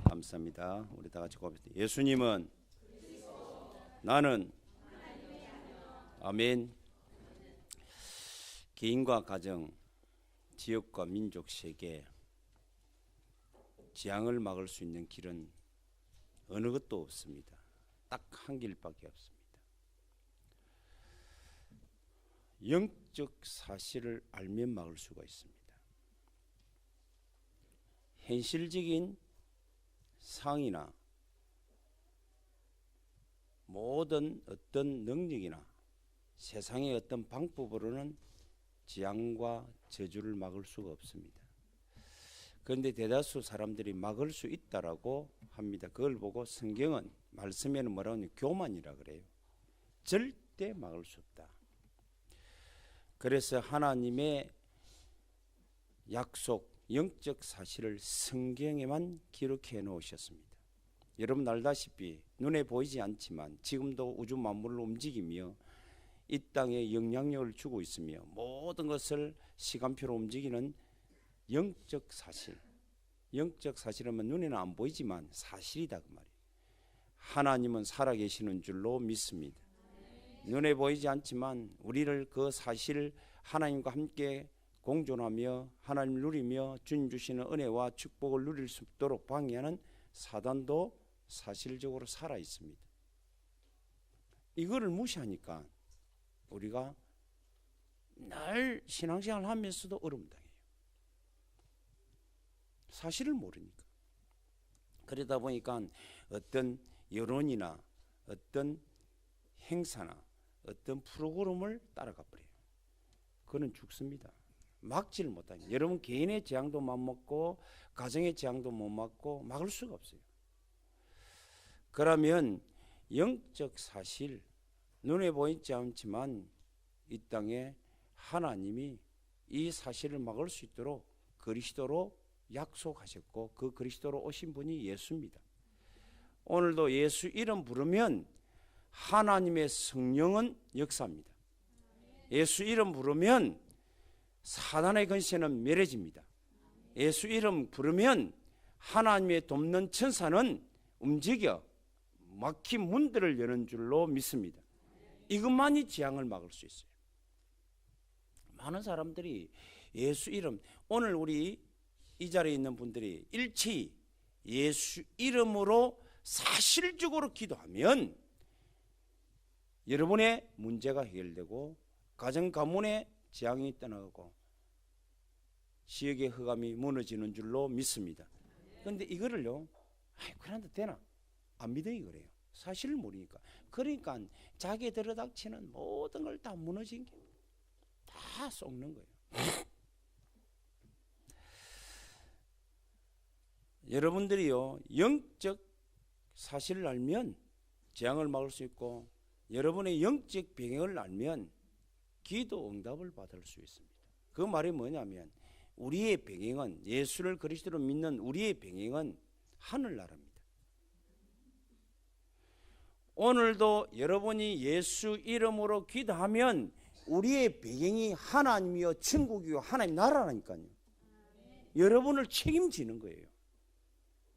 감사합니다. 우리 다 같이 고백합니다. 예수님은 나는 아멘. 개인과 가정, 지역과 민족, 세계 재앙을 막을 수 있는 길은 어느 것도 없습니다. 딱 한 길밖에 없습니다. 영적 사실을 알면 막을 수가 있습니다. 현실적인 상이나 모든 어떤 능력이나 세상의 어떤 방법으로는 재앙과 저주를 막을 수가 없습니다. 그런데 대다수 사람들이 막을 수 있다라고 합니다. 그걸 보고 성경은 말씀에는 뭐라고 하냐면 교만이라 그래요. 절대 막을 수 없다. 그래서 하나님의 약속, 영적 사실을 성경에만 기록해 놓으셨습니다. 여러분 알다시피 눈에 보이지 않지만 지금도 우주 만물을 움직이며 이 땅에 영향력을 주고 있으며 모든 것을 시간표로 움직이는 영적 사실. 영적 사실은 눈에는 안 보이지만 사실이다 그 말이에요. 하나님은 살아계시는 줄로 믿습니다. 눈에 보이지 않지만 우리를 그 사실 하나님과 함께 공존하며 하나님을 누리며 주님 주시는 은혜와 축복을 누릴 수 있도록 방해하는 사단도 사실적으로 살아 있습니다. 이거를 무시하니까 우리가 늘 신앙생활을 하면서도 어려움 당해요. 사실을 모르니까. 그러다 보니까 어떤 여론이나 어떤 행사나 어떤 프로그램을 따라가 버려요. 그는 죽습니다. 막지를 못하니. 여러분 개인의 재앙도 못 막고 가정의 재앙도 못 막고 막을 수가 없어요. 그러면 영적 사실, 눈에 보이지 않지만 이 땅에 하나님이 이 사실을 막을 수 있도록 그리스도로 약속하셨고 그 그리스도로 오신 분이 예수입니다. 오늘도 예수 이름 부르면 하나님의 성령은 역사합니다. 예수 이름 부르면 사단의 권세는 멸해집니다. 예수 이름 부르면 하나님의 돕는 천사는 움직여 막힌 문들을 여는 줄로 믿습니다. 이것만이 재앙을 막을 수 있어요. 많은 사람들이 예수 이름, 오늘 우리 이 자리에 있는 분들이 일체히 예수 이름으로 사실적으로 기도하면 여러분의 문제가 해결되고 가정 가문의 재앙이 떠나가고 지역의 흑암이 무너지는 줄로 믿습니다. 그런데 이거를요, 그런데 되나? 안 믿으니 그래요. 사실을 모르니까. 그러니까 자기에 들어닥치는 모든 걸 다 무너진 게 다 썩는 거예요. 여러분들이요, 영적 사실을 알면 재앙을 막을 수 있고 여러분의 영적 배경을 알면 기도 응답을 받을 수 있습니다. 그 말이 뭐냐면 우리의 배경은, 예수를 그리스도로 믿는 우리의 배경은 하늘나라입니다. 오늘도 여러분이 예수 이름으로 기도하면 우리의 배경이 하나님이요 천국이요 하나님 나라라니까요. 여러분을 책임지는 거예요.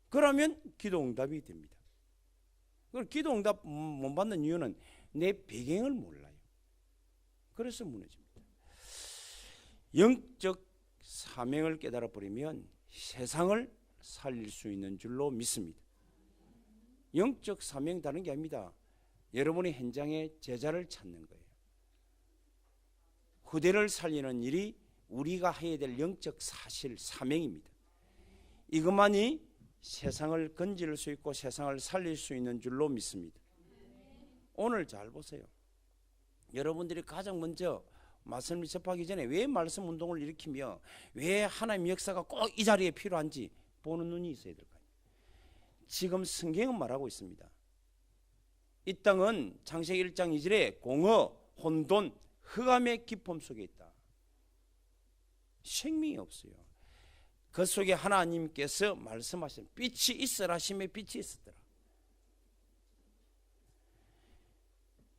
그러면 기도 응답이 됩니다. 기도 응답 못 받는 이유는 내 배경을 몰라요. 그래서 무너집니다. 영적 사명을 깨달아 버리면 세상을 살릴 수 있는 줄로 믿습니다. 영적 사명 다른 게 아닙니다. 여러분의 현장에 제자를 찾는 거예요. 후대를 살리는 일이 우리가 해야 될 영적 사실, 사명입니다. 이것만이 세상을 건질 수 있고 세상을 살릴 수 있는 줄로 믿습니다. 오늘 잘 보세요. 여러분들이 가장 먼저 말씀을 접하기 전에 왜 말씀 운동을 일으키며 왜 하나님의 역사가 꼭 이 자리에 필요한지 보는 눈이 있어야 될 거예요. 지금 성경은 말하고 있습니다. 이 땅은 창세기 1장 2절에 공허, 혼돈, 흑암의 깊음 속에 있다. 생명이 없어요. 그 속에 하나님께서 말씀하신 빛이 있으라 하심에 빛이 있었더라.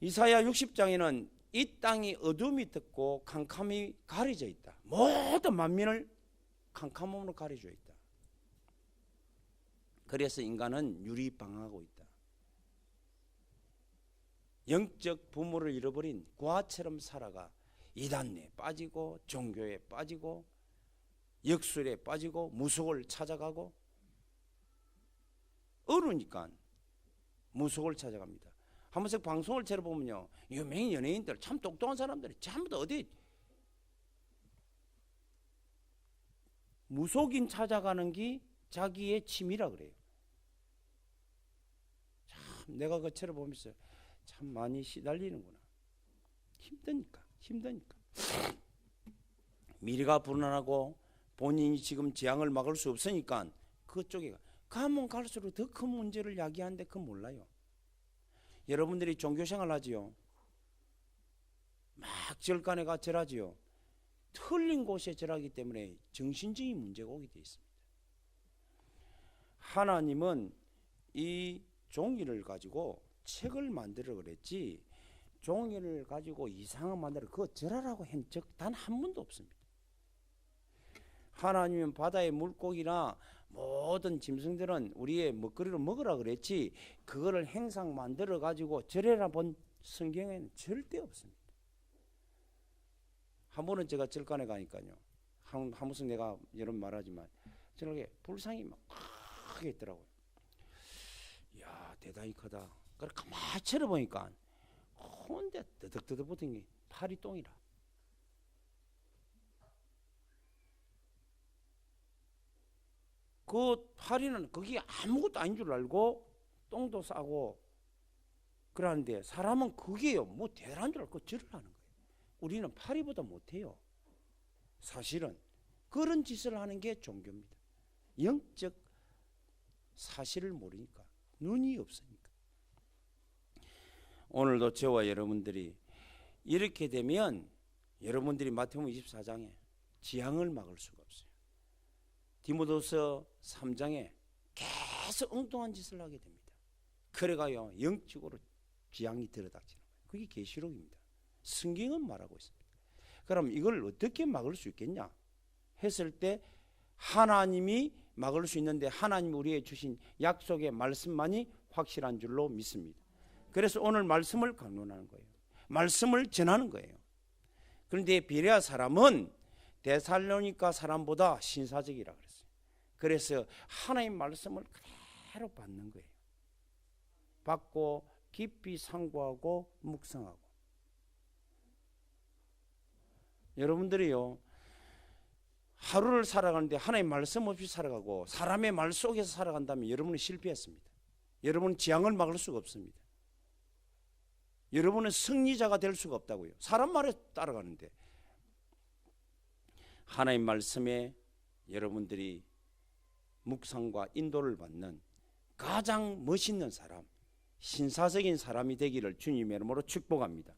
이사야 60장에는 이 땅이 어둠이 덮고 캄캄이 가려져 있다. 모든 만민을 캄캄함으로 가려져 있다. 그래서 인간은 유리방황하고 있다. 영적 부모를 잃어버린 고아처럼 살아가 이단에 빠지고 종교에 빠지고 역술에 빠지고 무속을 찾아가고 어려우니까 무속을 찾아갑니다. 한 번씩 방송을 들어보면요, 유명인 연예인들 참 똑똑한 사람들이 전부 다 어디 무속인 찾아가는 게 자기의 취미라 그래요. 참 내가 그처럼 보면서 참 많이 시달리는구나. 힘드니까 미래가 불안하고 본인이 지금 재앙을 막을 수 없으니까 그쪽에 가면 갈수록 더 큰 문제를 야기하는데 그건 몰라요. 여러분들이 종교생활 하지요. 막 절간에 가 절하지요. 틀린 곳에 절하기 때문에 정신적인 문제가 오게 되어 있습니다. 하나님은 이 종이를 가지고 책을 만들어 그랬지 종이를 가지고 이상한 만들어 그거 절하라고 한 적 단 한 번도 없습니다. 하나님은 바다의 물고기나 모든 짐승들은 우리의 먹거리로 먹으라 그랬지 그거를 행상 만들어 가지고 절해라 본 성경에는 절대 없습니다. 한 번은 제가 절간에 가니까요. 한 번씩 내가 여러분 말하지만 저렇게 불상이 막 크게 있더라고요. 이야 대단히 크다. 그래 가만히 쳐다보니까 혼자 더덕더덕 붙은 게 파리 똥이라. 그 파리는 그게 아무것도 아닌 줄 알고 똥도 싸고 그러는데 사람은 그게요 뭐 대단한 줄 알고 절을 하는 거예요. 우리는 파리보다 못해요. 사실은 그런 짓을 하는 게 종교입니다. 영적 사실을 모르니까 눈이 없으니까. 오늘도 저와 여러분들이 이렇게 되면 여러분들이 마태복음 24장에 재앙을 막을 수가 없어요. 디모데후서 3장에 계속 엉뚱한 짓을 하게 됩니다. 그래가요 영적으로 재앙이 들어닥치는 거예요. 그게 계시록입니다. 성경은 말하고 있습니다. 그럼 이걸 어떻게 막을 수 있겠냐 했을 때 하나님이 막을 수 있는데 하나님이 우리에게 주신 약속의 말씀만이 확실한 줄로 믿습니다. 그래서 오늘 말씀을 강론하는 거예요. 말씀을 전하는 거예요. 그런데 베레아 사람은 데살로니가 사람보다 신사적이라 그랬어요. 그래서 하나님 말씀을 그대로 받는 거예요. 받고 깊이 상고하고 묵상하고. 여러분들이요 하루를 살아가는데 하나님 말씀 없이 살아가고 사람의 말 속에서 살아간다면 여러분은 실패했습니다. 여러분은 재앙을 막을 수가 없습니다. 여러분은 승리자가 될 수가 없다고요. 사람 말에 따라가는데 하나님 말씀에 여러분들이 묵상과 인도를 받는 가장 멋있는 사람, 신사적인 사람이 되기를 주님의 이름으로 축복합니다.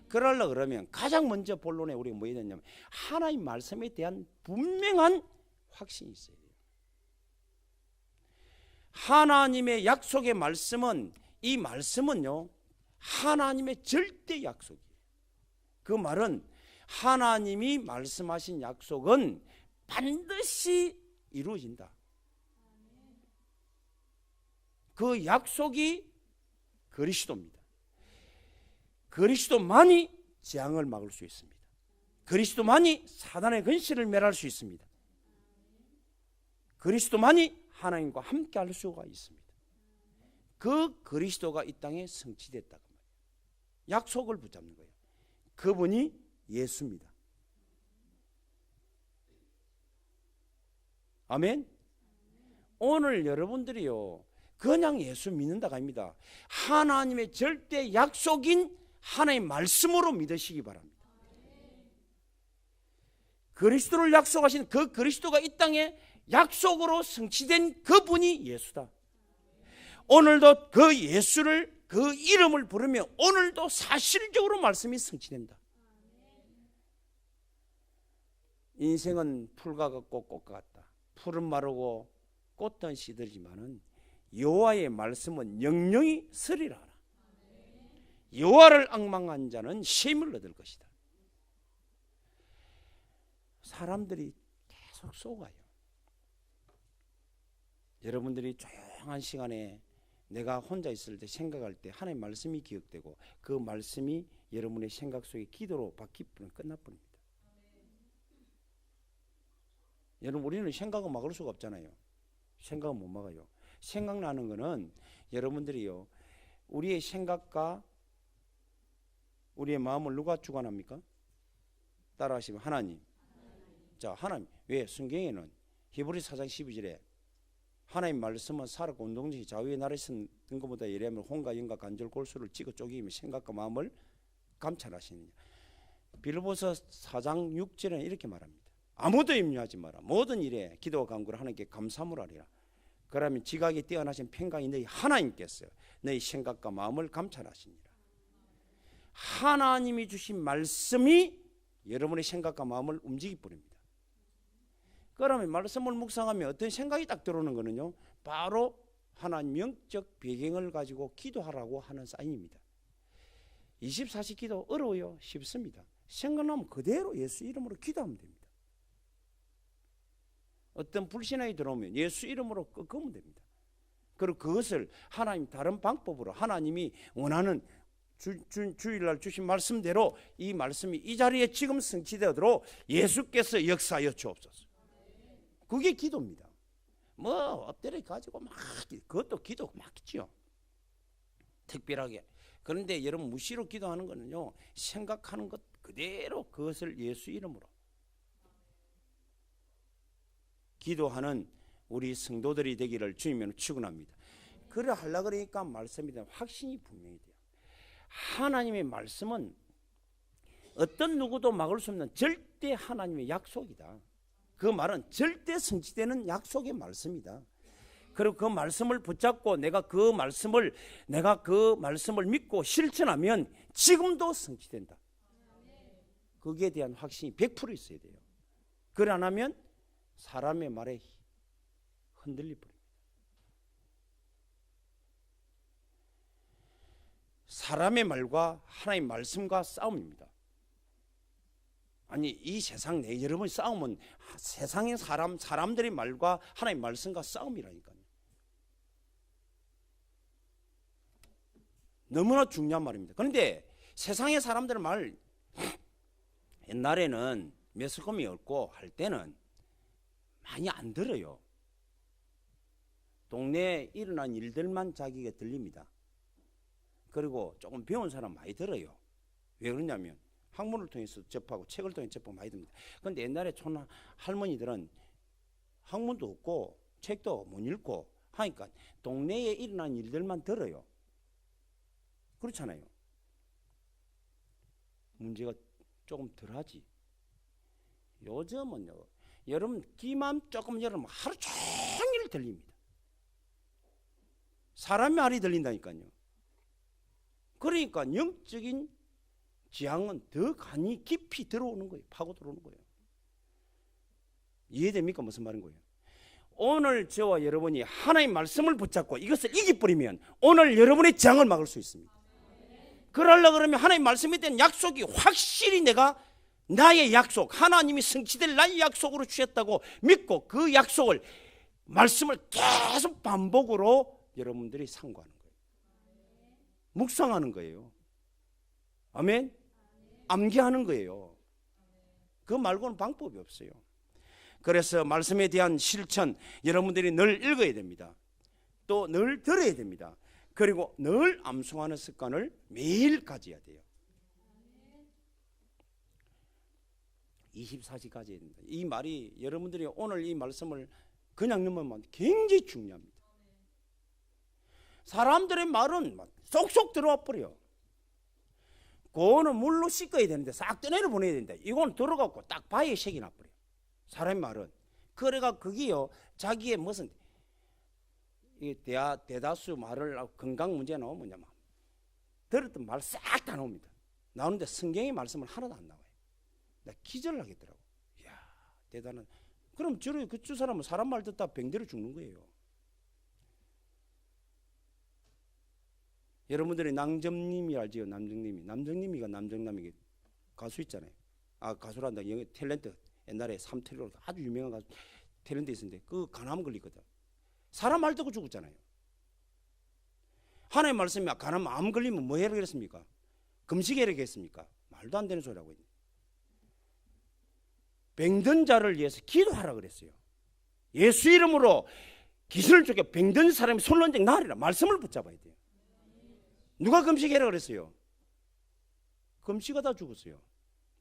그러려고 그러면 가장 먼저 본론에 우리가 뭐 해야 되냐면 하나님 말씀에 대한 분명한 확신이 있어야 돼요. 하나님의 약속의 말씀은 이 말씀은요 하나님의 절대 약속이에요. 그 말은 하나님이 말씀하신 약속은 반드시 이루어진다. 그 약속이 그리스도입니다. 그리스도만이 재앙을 막을 수 있습니다. 그리스도만이 사단의 근시를 멸할 수 있습니다. 그리스도만이 하나님과 함께 할 수가 있습니다. 그 그리스도가 이 땅에 성취됐다고 말이에요. 약속을 붙잡는 거예요. 그분이 예수입니다. 아멘. 오늘 여러분들이요 그냥 예수 믿는다가 아닙니다. 하나님의 절대 약속인 하나님의 말씀으로 믿으시기 바랍니다. 그리스도를 약속하신 그 그리스도가 이 땅에 약속으로 성취된 그분이 예수다. 오늘도 그 예수를 그 이름을 부르며 오늘도 사실적으로 말씀이 성취된다. 인생은 풀과 같고 꽃과 같다. 풀은 마르고 꽃은 시들지만은 여호와의 말씀은 영영이 서리라. 여호와를 앙망한 자는 쉼을 얻을 것이다. 사람들이 계속 속아요. 여러분들이 조용한 시간에 내가 혼자 있을 때 생각할 때 하나님의 말씀이 기억되고 그 말씀이 여러분의 생각 속에 기도로 바뀌면 끝나버립니다. 여러분 우리는 생각은 막을 수가 없잖아요. 생각은 못 막아요. 생각나는 거는 여러분들이요, 우리의 생각과 우리의 마음을 누가 주관합니까? 따라하시면 하나님. 자, 하나님. 왜? 성경에는 히브리서 4장 12절에 하나님 말씀은 살았고 운동적이 좌우의 나라에 선 것보다 예리하면 혼과 영과 관절 골수를 찍어 쪼개며 생각과 마음을 감찰하시느냐. 빌보서 4장 6절에는 이렇게 말합니다. 아무도 염려하지 마라. 모든 일에 기도와 간구를 하나님께 감사함으로 하리라. 그러면 지각이 뛰어나신 평강이 너희 하나님께서 너희 생각과 마음을 감찰하시니라. 하나님이 주신 말씀이 여러분의 생각과 마음을 움직이 버립니다. 그러면 말씀을 묵상하면 어떤 생각이 딱 들어오는 거는요, 바로 하나님 영적 배경을 가지고 기도하라고 하는 사인입니다. 24시 기도 어려워요? 쉽습니다. 생각나면 그대로 예수 이름으로 기도하면 됩니다. 어떤 불신앙이 들어오면 예수 이름으로 끄면 됩니다. 그리고 그것을 하나님 다른 방법으로 하나님이 원하는 주일날 주신 말씀대로 이 말씀이 이 자리에 지금 성취되도록 예수께서 역사하여 주옵소서. 그게 기도입니다. 뭐 엎드려 가지고 막 그것도 기도 맞죠. 특별하게. 그런데 여러분 무시로 기도하는 거는요, 생각하는 것 그대로 그것을 예수 이름으로 기도하는 우리 성도들이 되기를 주님으로 축원합니다. 그래 하려고 그러니까 말씀이 되면 확신이 분명히 돼요. 하나님의 말씀은 어떤 누구도 막을 수 없는 절대 하나님의 약속이다. 그 말은 절대 성취되는 약속의 말씀이다. 그리고 그 말씀을 붙잡고 내가 그 말씀을 믿고 실천하면 지금도 성취된다. 거기에 대한 확신이 100% 있어야 돼요. 그래 안 하면 사람의 말에 흔들려 버립니다. 사람의 말과 하나님의 말씀과 싸움입니다. 아니 이 세상 내 여러분 싸움은 세상의 사람들의 말과 하나님의 말씀과 싸움이라니까요. 너무나 중요한 말입니다. 그런데 세상의 사람들의 말, 옛날에는 매스컴이 없고 할 때는 많이 안 들어요. 동네에 일어난 일들만 자기가 들립니다. 그리고 조금 배운 사람 많이 들어요. 왜 그러냐면 학문을 통해서 접하고 책을 통해서 접하고 많이 듭니다. 그런데 옛날에 촌 할머니들은 학문도 없고 책도 못 읽고 하니까 동네에 일어난 일들만 들어요. 그렇잖아요. 문제가 조금 덜하지. 요즘은요, 여러분 귀만 조금 열으면 하루 종일 들립니다. 사람의 말이 들린다니까요. 그러니까 영적인 지향은 더 간이 깊이 들어오는 거예요. 파고 들어오는 거예요. 이해됩니까? 무슨 말인 거예요? 오늘 저와 여러분이 하나님의 말씀을 붙잡고 이것을 이겨버리면 오늘 여러분의 재앙을 막을 수 있습니다. 그러려고 그러면 하나님의 말씀에 대한 약속이 확실히 내가 나의 약속, 하나님이 성취될 나의 약속으로 주셨다고 믿고 그 약속을, 말씀을 계속 반복으로 여러분들이 상고하는 거예요. 묵상하는 거예요. 아멘? 암기하는 거예요. 그 말고는 방법이 없어요. 그래서 말씀에 대한 실천, 여러분들이 늘 읽어야 됩니다. 또 늘 들어야 됩니다. 그리고 늘 암송하는 습관을 매일 가져야 돼요. 24시 가져야 됩니다. 이 말이 여러분들이 오늘 이 말씀을 그냥 넣으면 굉장히 중요합니다. 사람들의 말은 쏙쏙 들어와 버려요. 그거는 물로 씻어야 되는데 싹 떠내려 보내야 되는데 이건 들어가고 딱 바위에 색이 나버려요. 사람의 말은. 그래가 그게요, 자기의 무슨 대다수 말을 건강 문제 나오면 들었던 말 싹 다 나옵니다. 나오는데 성경의 말씀은 하나도 안 나와요. 나 기절을 하겠더라고. 이야, 대단한. 그럼 저런 그 사람은 사람 말 듣다 병들어 죽는 거예요. 여러분들이 남정님이 알지요? 남정님이가 남정남에게 가수 있잖아요. 아, 가수란다. 영어 탤런트. 옛날에 삼태리로 아주 유명한 가수 탤런트 있었는데 그 간암 걸리거든. 사람 말 듣고 죽었잖아요. 하나님의 말씀이 가난 암 걸리면 뭐 해라 그랬습니까? 금식해라 그랬습니까? 말도 안 되는 소리라고 있네. 병든 자를 위해서 기도하라 그랬어요. 예수 이름으로 귀신을 쫓겨 병든 사람이 손론쟁 나으리라. 말씀을 붙잡아야 돼요. 누가 금식해라 그랬어요? 금식하다 죽었어요.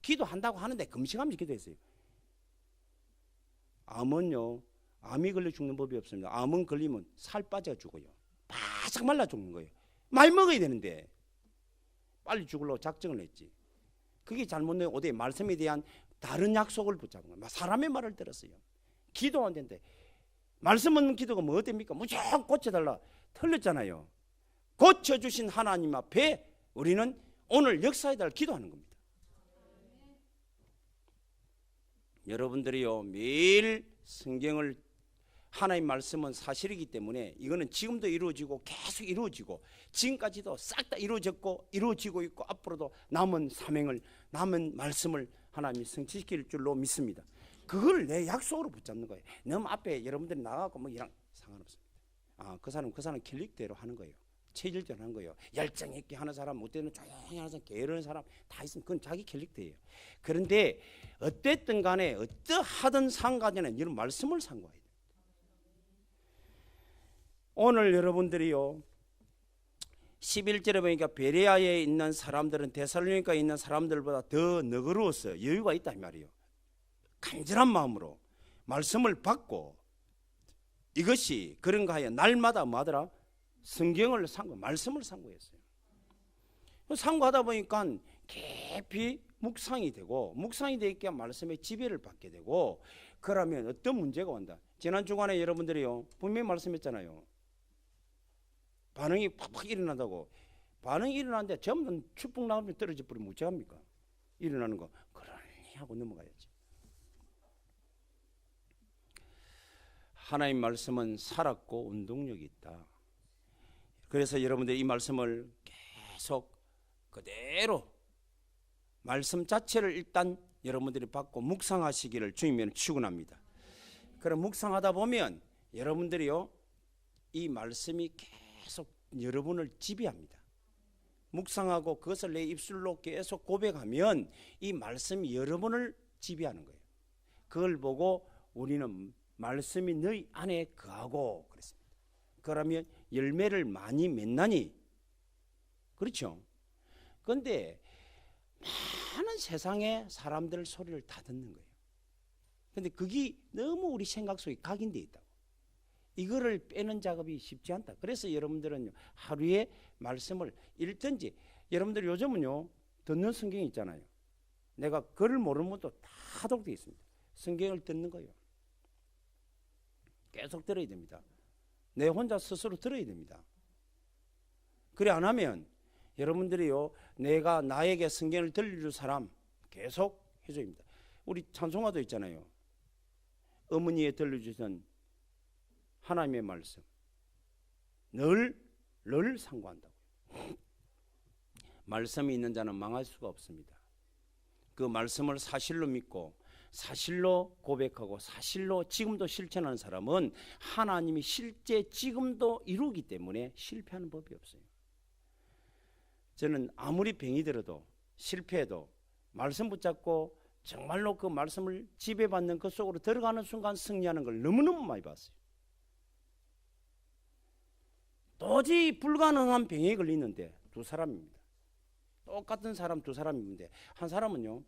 기도한다고 하는데 금식하면서 기도했어요. 암은요, 암이 걸려 죽는 법이 없습니다. 암은 걸리면 살 빠져 죽어요. 바짝 말라 죽는 거예요. 많이 먹어야 되는데 빨리 죽으려고 작정을 했지. 그게 잘못된 오대 말씀에 대한 다른 약속을 붙잡은 거예요. 사람의 말을 들었어요. 기도 안 되는데 말씀 없는 기도가 뭐 됩니까? 무조건 고쳐달라. 틀렸잖아요. 고쳐주신 하나님 앞에 우리는 오늘 역사에달 기도하는 겁니다. 여러분들이요, 매일 성경을, 하나님 말씀은 사실이기 때문에 이거는 지금도 이루어지고 계속 이루어지고 지금까지도 싹 다 이루어졌고 이루어지고 있고 앞으로도 남은 사명을, 남은 말씀을 하나님이 성취시킬 줄로 믿습니다. 그걸 내 약속으로 붙잡는 거예요. 너무 앞에 여러분들이 나가고 뭐 이랑 상관없습니다. 그 사람 킬릭대로 하는 거예요. 체질대로 하는 거예요. 열정 있게 하는 사람, 못되는 조용히 하는 사람, 게으른 사람 다 있으면 그건 자기 킬릭대예요. 그런데 어땠든 간에 어떠하든 상관없는 이런 말씀을 상고해야 돼요. 오늘 여러분들이요, 11절에 보니까 베레아에 있는 사람들은 데살로니가에 있는 사람들보다 더 너그러웠어요. 여유가 있다 이 말이에요. 간절한 마음으로 말씀을 받고, 이것이 그런가 하여 날마다 뭐하더라? 성경을 상고, 말씀을 상고했어요. 상고하다 보니까 깊이 묵상이 되고, 묵상이 되니까 말씀의 지배를 받게 되고, 그러면 어떤 문제가 온다. 지난 주간에 여러분들이요, 분명히 말씀했잖아요. 반응이 팍팍 일어난다고. 반응이 일어나는데 전부 축복 나오면 떨어져 버리면 어찌합니까? 일어나는 거 그러니 하고 넘어가야지. 하나님 말씀은 살았고 운동력이 있다. 그래서 여러분들이 이 말씀을 계속 그대로 말씀 자체를 일단 여러분들이 받고 묵상하시기를 주님은 축원합니다. 그럼 묵상하다 보면 여러분들이요, 이 말씀이 계속 여러분을 지배합니다. 묵상하고 그것을 내 입술로 계속 고백하면 이 말씀이 여러분을 지배하는 거예요. 그걸 보고 우리는 말씀이 너희 안에 거하고 그랬습니다. 그러면 열매를 많이 맺나니, 그렇죠? 그런데 많은 세상의 사람들 소리를 다 듣는 거예요. 그런데 그게 너무 우리 생각 속에 각인되어 있다고. 이거를 빼는 작업이 쉽지 않다. 그래서 여러분들은 하루에 말씀을 읽든지, 여러분들 요즘은요, 듣는 성경이 있잖아요. 내가 글을 모르는 것도 다 독되어 있습니다. 성경을 듣는 거예요. 계속 들어야 됩니다. 내 혼자 스스로 들어야 됩니다. 그래 안 하면 여러분들이요, 내가 나에게 성경을 들려줄 사람 계속 해줘야 합니다. 우리 찬송가도 있잖아요. 어머니에 들려주신 하나님의 말씀 늘 상고한다고요. 말씀이 있는 자는 망할 수가 없습니다. 그 말씀을 사실로 믿고 사실로 고백하고 사실로 지금도 실천하는 사람은 하나님이 실제 지금도 이루기 때문에 실패하는 법이 없어요. 저는 아무리 병이 들어도 실패해도 말씀 붙잡고 정말로 그 말씀을 지배받는 그 속으로 들어가는 순간 승리하는 걸 너무너무 많이 봤어요. 도저히 불가능한 병에 걸리는데 두 사람입니다. 똑같은 사람 두 사람인데, 한 사람은요,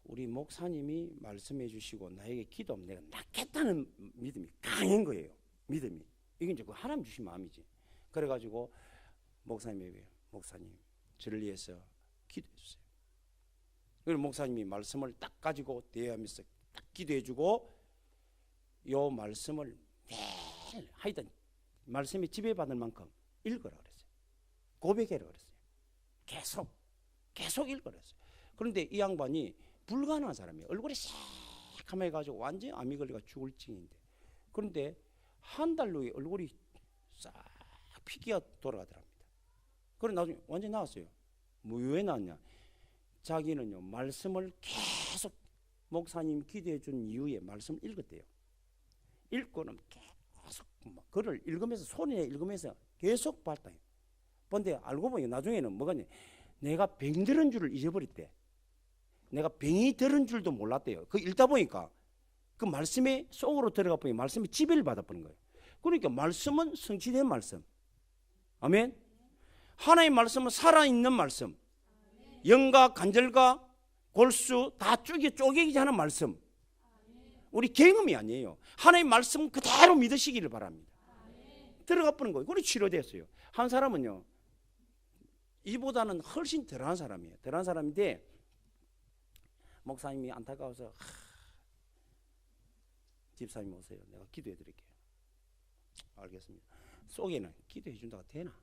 우리 목사님이 말씀해 주시고 나에게 기도하면 내가 낫겠다는 믿음이 강한 거예요. 믿음이. 이게 이제 그 하나님 주신 마음이지. 그래가지고 목사님 저를 위해서 기도해 주세요. 그리고 목사님이 말씀을 딱 가지고 대하면서 딱 기도해 주고, 요 말씀을 매일 하여튼 말씀이 지배받을 만큼 읽으라 그랬어요. 고백해라 그랬어요. 계속 읽으라 그랬어요. 그런데 이 양반이 불가능한 사람이에요. 얼굴이 새카매가지고 완전히 암이 걸려가 죽을 징인데, 그런데 한 달 후에 얼굴이 싹 피기가 돌아가더랍니다. 그래 나중에 완전히 나았어요. 뭐 왜 나았냐? 자기는요, 말씀을 계속 목사님 기도해 준 이후에 말씀을 읽었대요. 읽고는 계속 글을 읽으면서 소리내 읽으면서 계속 봤다. 근데 알고 보니 나중에는 뭐가냐, 내가 병 들은 줄을 잊어버렸대. 내가 병이 들은 줄도 몰랐대요. 그 읽다 보니까 그 말씀의 속으로 들어가 보니 말씀이 지배를 받아버린 거예요. 그러니까 말씀은 성취된 말씀. 아멘. 하나님의 말씀은 살아있는 말씀. 영과 간절과 골수 다 쪼개기 하는 말씀. 우리 경험이 아니에요. 하나님의 말씀 그대로 믿으시기를 바랍니다. 들어가 버린 거예요. 그래 치료됐어요. 한 사람은요, 이보다는 훨씬 덜한 사람이에요. 덜한 사람인데 목사님이 안타까워서 집사님 오세요. 내가 기도해 드릴게요. 알겠습니다. 속에는 기도해 준다가 되나?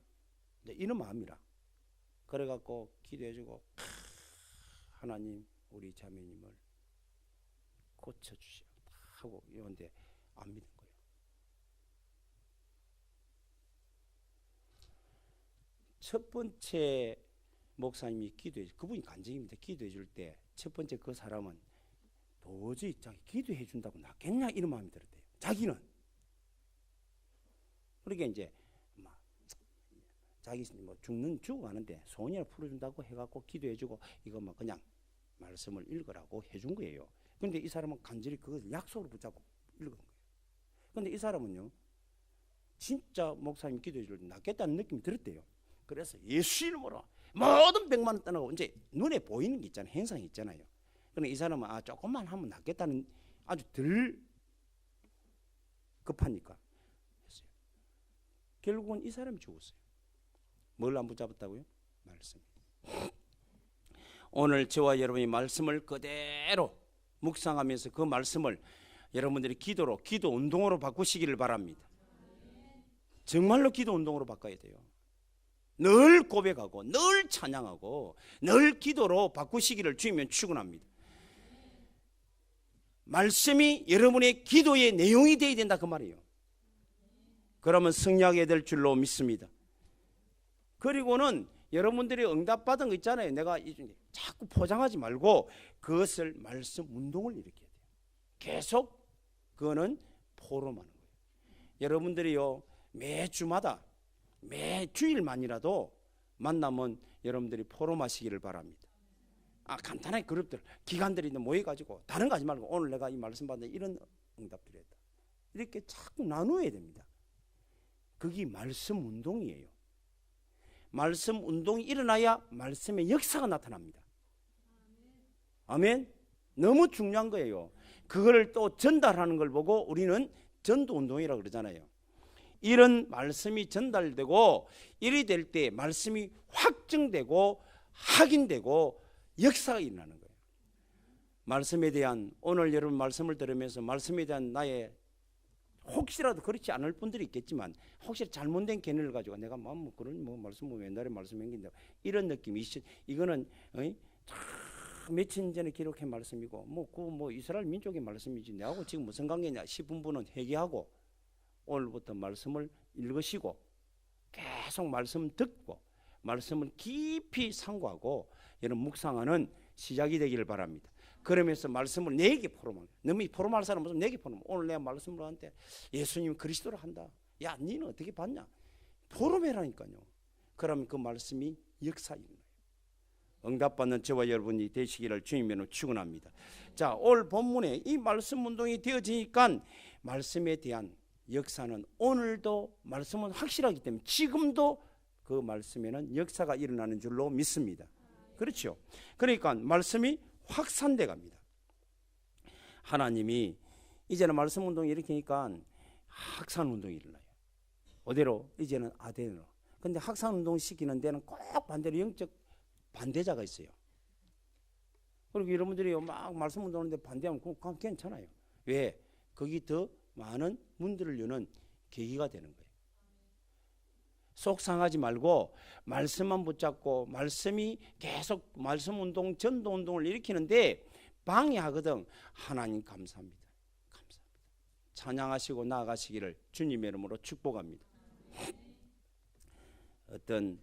이런 마음이라. 그래갖고 기도해주고 하나님 우리 자매님을 고쳐주시오 하고 이런데 안 믿는 거예요. 첫 번째 목사님이 그분이 간증입니다. 기도해 줄 때 첫 번째 그 사람은 도저히 자기 기도해 준다고 낫겠냐 이런 마음이 들었대요. 자기는. 그러니까 이제 자기 뭐 죽어가는데 소원이라 풀어준다고 해갖고 기도해주고 이거 뭐 그냥 말씀을 읽으라고 해준 거예요. 그런데 이 사람은 간절히 그걸 약속으로 붙잡고 읽은 거예요. 그런데 이 사람은요, 진짜 목사님 기도해줄 때 낫겠다는 느낌이 들었대요. 그래서 예수 이름으로 모든 병만 떠나고 이제 눈에 보이는 게 있잖아요. 현상이 있잖아요. 그런데 이 사람은 조금만 하면 낫겠다는 아주 덜 급하니까 했어요. 결국은 이 사람이 죽었어요. 뭘 안 붙잡았다고요? 말씀. 오늘 저와 여러분이 말씀을 그대로 묵상하면서 그 말씀을 여러분들이 기도 운동으로 바꾸시기를 바랍니다. 정말로 기도 운동으로 바꿔야 돼요. 늘 고백하고 늘 찬양하고 늘 기도로 바꾸시기를 주이면 축원합니다. 말씀이 여러분의 기도의 내용이 되어야 된다 그 말이에요. 그러면 승리하게 될 줄로 믿습니다. 그리고는 여러분들이 응답받은 거 있잖아요. 내가 자꾸 포장하지 말고 그것을 말씀 운동을 일으켜야 돼요. 계속 그거는 포럼하는 거예요. 여러분들이요, 매주마다 매주일만이라도 만나면 여러분들이 포럼하시기를 바랍니다. 간단하게 그룹들 기관들이 모여가지고 다른 거 하지 말고 오늘 내가 이 말씀 받는데 이런 응답들이 했다. 이렇게 자꾸 나누어야 됩니다. 그게 말씀 운동이에요. 말씀 운동이 일어나야 말씀의 역사가 나타납니다. 아멘. 너무 중요한 거예요. 그걸 또 전달하는 걸 보고 우리는 전도 운동이라고 그러잖아요. 이런 말씀이 전달되고 이리 될 때 말씀이 확증되고 확인되고 역사가 일어나는 거예요. 말씀에 대한 오늘 여러분 말씀을 들으면서 말씀에 대한 나의 혹시라도 그렇지 않을 분들이 있겠지만 혹시 잘못된 견해를 가지고 내가 그런 말씀 옛날에 말씀했는데 이런 느낌이 이거는 며칠 전에 기록한 말씀이고 이스라엘 민족의 말씀이지 내하고 지금 무슨 관계냐 싶은 분은 회개하고 오늘부터 말씀을 읽으시고 계속 말씀 듣고 말씀을 깊이 상고하고 여러분 묵상하는 시작이 되기를 바랍니다. 그러면서 말씀을 4개 포럼하는 너무 포럼할 사람은 4개 포럼. 오늘 내가 말씀을 하는데 예수님 그리스도로 한다. 야 니는 어떻게 봤냐? 포럼해라니까요. 그러면 그 말씀이 역사입니다. 응답받는 저와 여러분이 되시기를 주님으로 축원합니다. 자, 오늘 본문에 이 말씀 운동이 되어지니까 말씀에 대한 역사는 오늘도 말씀은 확실하기 때문에 지금도 그 말씀에는 역사가 일어나는 줄로 믿습니다. 그렇죠? 그러니까 말씀이 확산돼 갑니다. 하나님이 이제는 말씀 운동이 일으키니까 확산 운동이 일어나요. 어디로? 이제는 아덴으로. 근데 확산 운동 시키는 데는 꼭 반대로 영적 반대자가 있어요. 그리고 여러분들이 막 말씀 운동하는데 반대하면 그건 괜찮아요. 왜? 거기 더 많은 문들을 여는 계기가 되는 거예요. 속상하지 말고 말씀만 붙잡고 말씀이 계속 말씀 운동, 전도 운동을 일으키는데 방해하거든. 하나님 감사합니다. 감사합니다. 찬양하시고 나아가시기를 주님의 이름으로 축복합니다. 어떤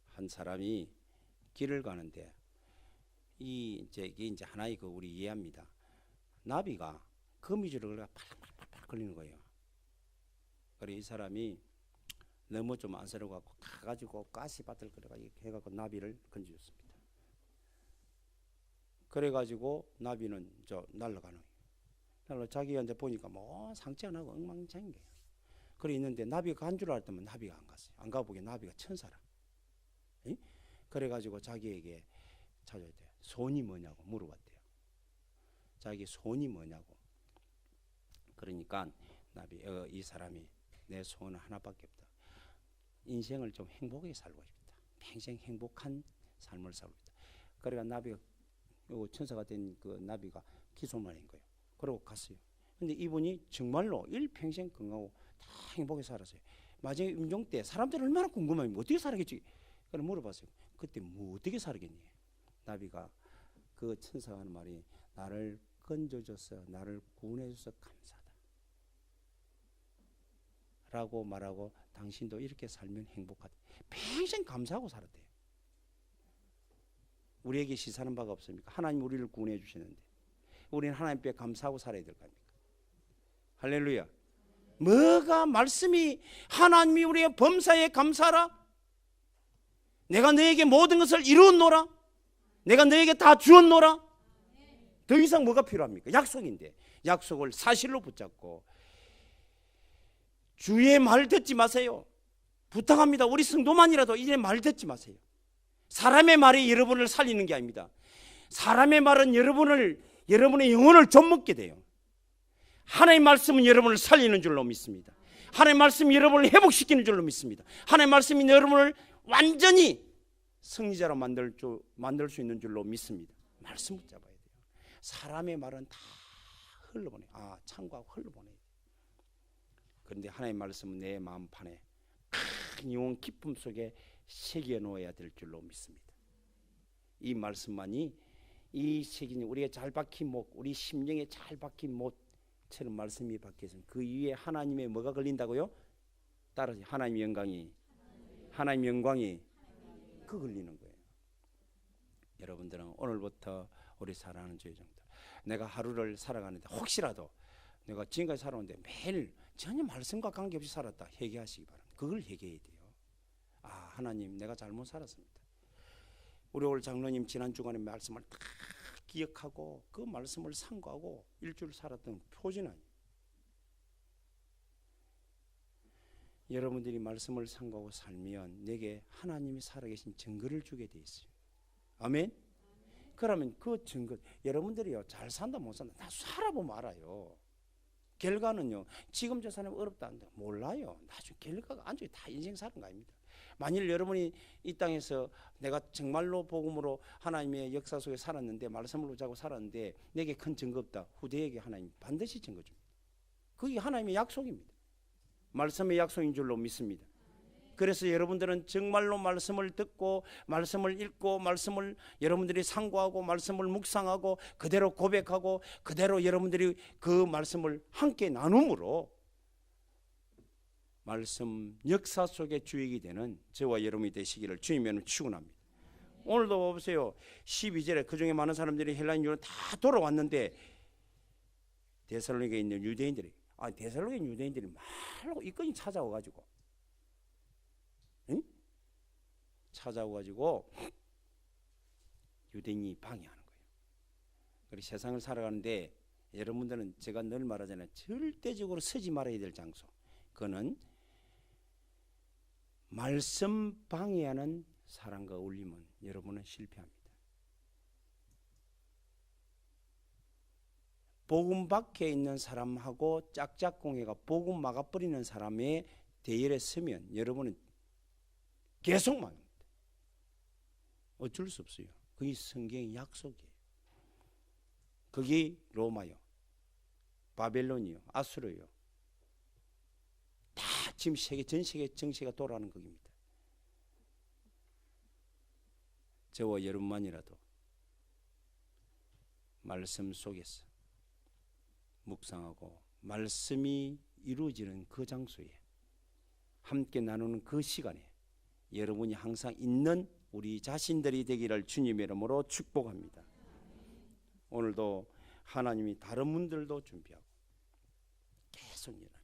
한 사람이 길을 가는데 이게 이제 하나의 우리 이해합니다. 나비가 거미줄을 팔팔팔팔 걸리는 거예요. 그래 이 사람이 너무 좀 안쓰러워갖고 가가지고 가시밭을 그래가지고 해갖고 나비를 건져줬습니다. 그래가지고 나비는 날아가는 거예요. 자기가 이제 보니까 뭐 상처 안 하고 엉망진창인 거예요. 그래 있는데 나비가 간 줄 알았더니 나비가 안 갔어요. 안 가보게 나비가 천사라. 에? 그래가지고 자기에게 찾아야 돼. 손이 뭐냐고 물어봤대요. 자기 손이 뭐냐고. 그러니까 이 사람이 내 소원은 하나밖에 없다. 인생을 좀 행복하게 살고 싶다. 평생 행복한 삶을 살고 싶다. 그러니까 나비가 천사가 된 그 나비가 기소만인 거예요. 그러고 갔어요. 근데 이분이 정말로 일평생 건강하고 다 행복하게 살았어요. 마지막 임종 때 사람들 얼마나 궁금하면 어떻게 살았겠지. 그래 물어봤어요. 그때 뭐 어떻게 살았겠니? 나비가 그 천사가 하는 말이 나를 건져줘서 나를 구원해줘서 감사하다 라고 말하고 당신도 이렇게 살면 행복하다. 평생 감사하고 살았대요. 우리에게 시사하는 바가 없습니까? 하나님 우리를 구원해 주시는데 우리는 하나님께 감사하고 살아야 될 거 아닙니까? 할렐루야. 뭐가 말씀이 하나님이 우리의 범사에 감사하라. 내가 너에게 모든 것을 이루었노라. 내가 너에게 다 주었노라. 더 이상 뭐가 필요합니까? 약속인데 약속을 사실로 붙잡고 주의 말 듣지 마세요. 부탁합니다. 우리 성도만이라도 이제 말 듣지 마세요. 사람의 말이 여러분을 살리는 게 아닙니다. 사람의 말은 여러분의 영혼을 좀먹게 돼요. 하나님의 말씀은 여러분을 살리는 줄로 믿습니다. 하나님의 말씀이 여러분을 회복시키는 줄로 믿습니다. 하나님의 말씀이 여러분을 완전히 승리자로 만들 수 있는 줄로 믿습니다. 말씀 붙잡아야 돼요. 사람의 말은 다 흘러보내요. 참고하고 흘러보내요. 그런데 하나님의 말씀은 내 마음판에 큰 영혼 기쁨 속에 새겨 놓아야 될 줄로 믿습니다. 이 말씀만이 이 새긴 우리가 잘 박힌 목, 우리 심령에 잘 박힌 못처럼 말씀이 박혀서 그 위에 하나님의 뭐가 걸린다고요? 따라서 하나님의 영광이 그 걸리는 거예요. 여러분들은 오늘부터 우리 사랑하는 주의 종들, 내가 하루를 살아가는데 혹시라도 내가 지금까지 살아오는데 매일 전혀 말씀과 관계없이 살았다 회개하시기 바랍니다. 그걸 회개해야 돼요. 하나님 내가 잘못 살았습니다. 우리 오늘 장로님 지난 주간의 말씀을 다 기억하고 그 말씀을 상고하고 일주일 살았던 표준 아니에요. 여러분들이 말씀을 상고하고 살면 내게 하나님이 살아계신 증거를 주게 돼 있어요. 아멘. 그러면 그 증거 여러분들이요 잘 산다 못 산다 다 살아보면 알아요. 결과는요 지금 저 사람 어렵다 한다 몰라요. 나중에 결과가 안쪽에 다 인생 사는 거 아닙니다. 만일 여러분이 이 땅에서 내가 정말로 복음으로 하나님의 역사 속에 살았는데 말씀을 붙잡고 살았는데 내게 큰 증거 없다. 후대에게 하나님 반드시 증거 줍니다. 그게 하나님의 약속입니다. 말씀의 약속인 줄로 믿습니다. 그래서 여러분들은 정말로 말씀을 듣고 말씀을 읽고 말씀을 여러분들이 상고하고 말씀을 묵상하고 그대로 고백하고 그대로 여러분들이 그 말씀을 함께 나눔으로 말씀 역사 속에 주역이 되는 저와 여러분이 되시기를 주님의 축원합니다. 오늘도 보세요. 12절에 그중에 많은 사람들이 헬라인 유대인으로 다 돌아왔는데 데살로니가에 있는 유대인들이 데살로니가 유대인들이 말로 이건이 찾아와가지고 찾아와가지고 유대인이 방해하는 거예요. 그리고 세상을 살아가는데 여러분들은 제가 늘 말하잖아요. 절대적으로 서지 말아야 될 장소. 그거는 말씀 방해하는 사람과 어울리면 여러분은 실패합니다. 복음 밖에 있는 사람하고 짝짝꿍이가 복음 막아버리는 사람의 대열에 서면 여러분은 계속 망합니다. 어쩔 수 없어요. 그게 성경의 약속이에요. 그게 로마요, 바벨론이요, 아수르요. 다 지금 전 세계 정세가 돌아가는 것입니다. 저와 여러분만이라도 말씀 속에서 묵상하고 말씀이 이루어지는 그 장소에 함께 나누는 그 시간에 여러분이 항상 있는 우리 자신들이 되기를 주님의 이름으로 축복합니다. 오늘도 하나님이 다른 분들도 준비하고 계속 일합니다.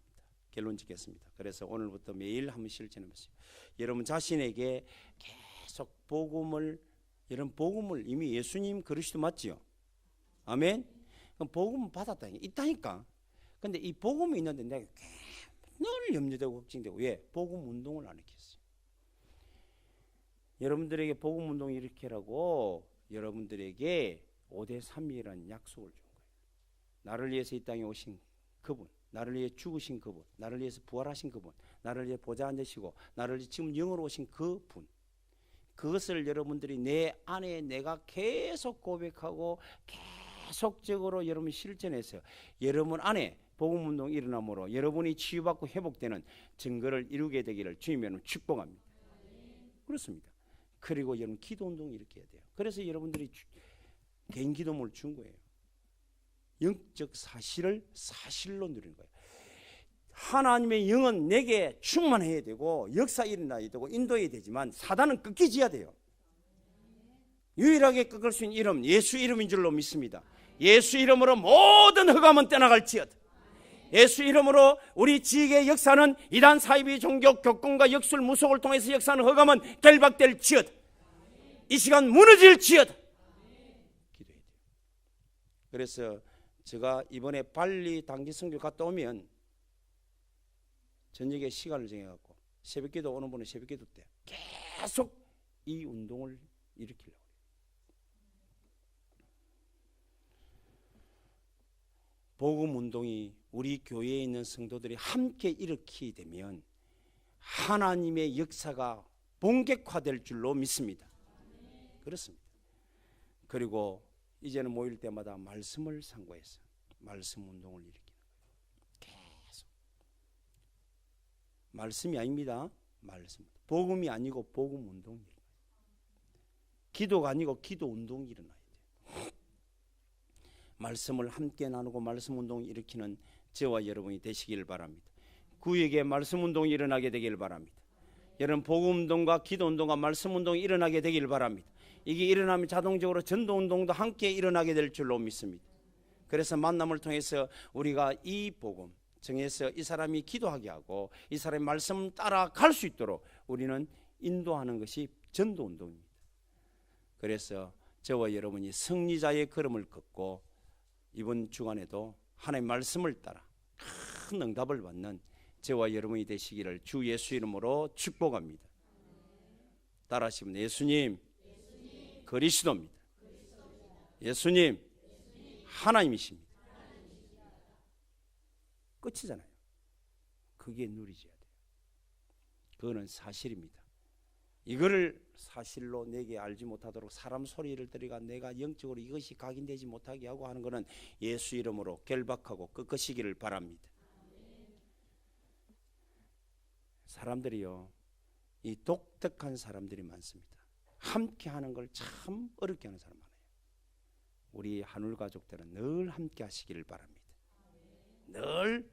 결론 짓겠습니다. 그래서 오늘부터 매일 한번 실천해 보세요. 여러분 자신에게 계속 복음을, 여러분 복음을 이미 예수님 그리스도 맞지요? 아멘. 그럼 복음 받았다 있다니까. 근데 이 복음이 있는데 내가 늘 염려되고 걱정되고, 왜? 복음 운동을 안 했겠어요. 여러분들에게 복음 운동 일으키라고 여러분들에게 5대3이라는 약속을 준 거예요. 나를 위해서 이 땅에 오신 그분, 나를 위해 죽으신 그분, 나를 위해서 부활하신 그분, 나를 위해 보좌 앉으시고 나를 위해 지금 영으로 오신 그분, 그것을 여러분들이 내 안에 내가 계속 고백하고 계속적으로 여러분이 실천해서 여러분 안에 복음운동 일어남으로 여러분이 치유받고 회복되는 증거를 이루게 되기를 주님의 축복합니다. 그렇습니다. 그리고 여러분 기도운동 일으켜야 돼요. 그래서 여러분들이 개인 기도문을 준 거예요. 영적 사실을 사실로 누리는 거예요. 하나님의 영은 내게 충만해야 되고 역사 일어나야 되고 인도해야 되지만 사단은 꺾이지야 돼요. 유일하게 꺾을 수 있는 이름, 예수 이름인 줄로 믿습니다. 예수 이름으로 모든 흑암은 떠나갈지어다. 예수 이름으로 우리 지역의 역사는 이단 사이비 종교 격공과 역술 무속을 통해서 역사하는 흑암은 결박될지어다. 이 시간 무너질지어다. 기도해야 돼요. 그래서 제가 이번에 발리 단기 선교 갔다 오면 저녁에 시간을 정해갖고 새벽기도 오는 분은 새벽기도 때 계속 이 운동을 일으키려고. 복음 운동이 우리 교회에 있는 성도들이 함께 일으키게 되면 하나님의 역사가 본격화될 줄로 믿습니다. 그렇습니다. 그리고 이제는 모일 때마다 말씀을 상고해서 말씀 운동을 일으키는 거예요. 계속. 말씀이 아닙니다. 말씀. 복음이 아니고 복음 운동이 일어나요. 기도가 아니고 기도 운동이 일어나야 돼요. 말씀을 함께 나누고 말씀 운동을 일으키는 저와 여러분이 되시길 바랍니다. 구역에 말씀 운동이 일어나게 되길 바랍니다. 여러분 복음 운동과 기도 운동과 말씀 운동이 일어나게 되길 바랍니다. 이게 일어나면 자동적으로 전도 운동도 함께 일어나게 될 줄로 믿습니다. 그래서 만남을 통해서 우리가 이 복음 정해서 이 사람이 기도하게 하고 이 사람의 말씀 따라갈 수 있도록 우리는 인도하는 것이 전도 운동입니다. 그래서 저와 여러분이 승리자의 걸음을 걷고 이번 주간에도 하나님의 말씀을 따라 큰 응답을 받는 저와 여러분이 되시기를 주 예수 이름으로 축복합니다. 따라하시면 예수님 그리스도입니다. 예수님 하나님이십니다. 끝이잖아요. 그게 누리져야 돼요. 그거는 사실입니다. 이거를 사실로 내게 알지 못하도록 사람 소리를 들어가 내가 영적으로 이것이 각인되지 못하게 하고 하는 것은 예수 이름으로 결박하고 꺾으시기를 바랍니다. 사람들이요, 이 독특한 사람들이 많습니다. 함께 하는 걸 참 어렵게 하는 사람 많아요. 우리 하늘 가족들은 늘 함께 하시기를 바랍니다. 늘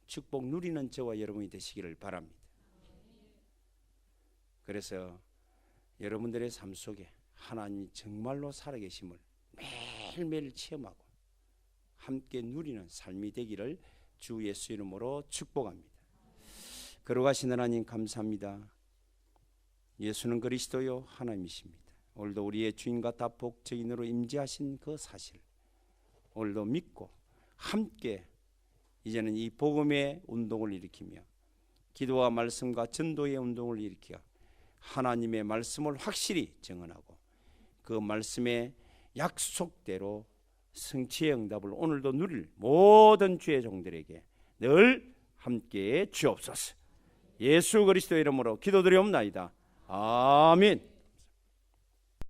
축복 누리는 저와 여러분이 되시기를 바랍니다. 그래서 여러분들의 삶 속에 하나님이 정말로 살아계심을 매일매일 체험하고 함께 누리는 삶이 되기를 주 예수 이름으로 축복합니다. 거룩하신 하나님 감사합니다. 예수는 그리스도요 하나님이십니다. 오늘도 우리의 주인과 다복 증인으로 임재하신 그 사실 오늘도 믿고 함께 이제는 이 복음의 운동을 일으키며 기도와 말씀과 전도의 운동을 일으켜 하나님의 말씀을 확실히 증언하고 그 말씀의 약속대로 성취의 응답을 오늘도 누릴 모든 주의 종들에게 늘 함께해 주옵소서. 예수 그리스도 이름으로 기도드리옵나이다. 아멘.